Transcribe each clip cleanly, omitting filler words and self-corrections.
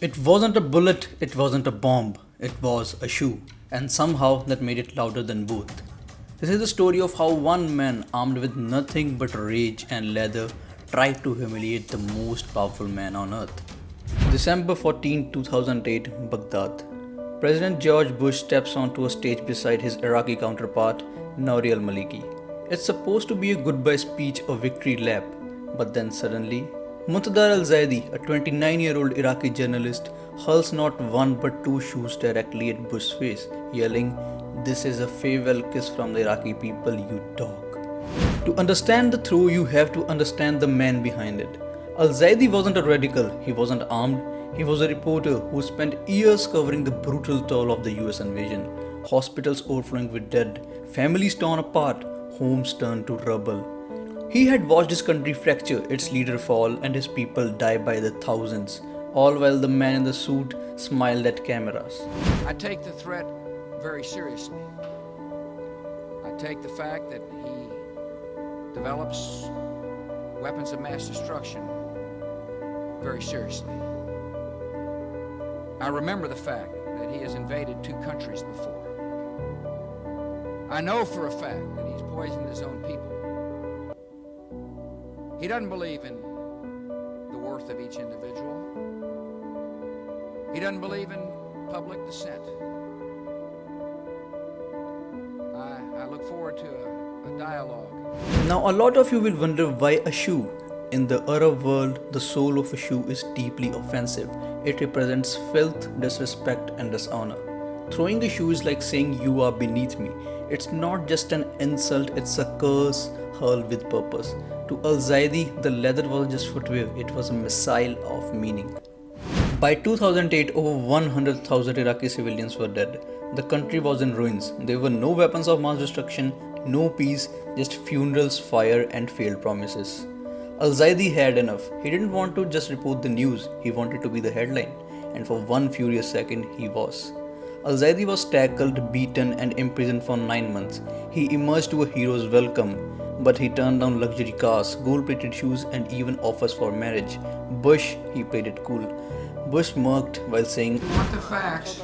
It wasn't a bullet, it wasn't a bomb, it was a shoe, and somehow that made it louder than both. This is the story of how one man, armed with nothing but rage and leather, tried to humiliate the most powerful man on earth. December 14, 2008, Baghdad. President George Bush steps onto a stage beside his Iraqi counterpart, Nouri al-Maliki. It's supposed to be a goodbye speech or victory lap, but then suddenly, Muntadhar al-Zaidi, a 29-year-old Iraqi journalist, hurls not one but two shoes directly at Bush's face, yelling, "This is a farewell kiss from the Iraqi people, you dog." To understand the throw, you have to understand the man behind it. Al-Zaidi wasn't a radical, he wasn't armed, he was a reporter who spent years covering the brutal toll of the US invasion. Hospitals overflowing with dead, families torn apart, homes turned to rubble. He had watched his country fracture, its leader fall, and his people die by the thousands, all while the man in the suit smiled at cameras. I take the threat very seriously. I take the fact that he develops weapons of mass destruction very seriously. I remember the fact that he has invaded two countries before. I know for a fact that he's poisoned his own people. He doesn't believe in the worth of each individual. He doesn't believe in public dissent. I look forward to a dialogue. Now, a lot of you will wonder why a shoe. In the Arab world, the sole of a shoe is deeply offensive. It represents filth, disrespect, and dishonor. Throwing a shoe is like saying you are beneath me. It's not just an insult, it's a curse hurled with purpose. To al-Zaidi, the leather wasn't just footwear, it was a missile of meaning. By 2008, over 100,000 Iraqi civilians were dead. The country was in ruins. There were no weapons of mass destruction, no peace, just funerals, fire, and failed promises. Al-Zaidi had enough. He didn't want to just report the news, he wanted to be the headline. And for one furious second, he was. Al-Zaidi was tackled, beaten, and imprisoned for 9 months. He emerged to a hero's welcome, but he turned down luxury cars, gold-plated shoes, and even offers for marriage. Bush, he played it cool. Bush smirked while saying, You want the facts?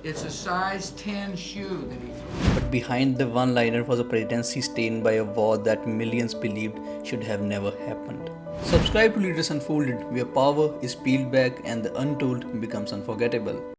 It's a size 10 shoe that he threw. but behind the one-liner was a presidency stained by a war that millions believed should have never happened. Subscribe to Leaders Unfolded, where power is peeled back and the untold becomes unforgettable.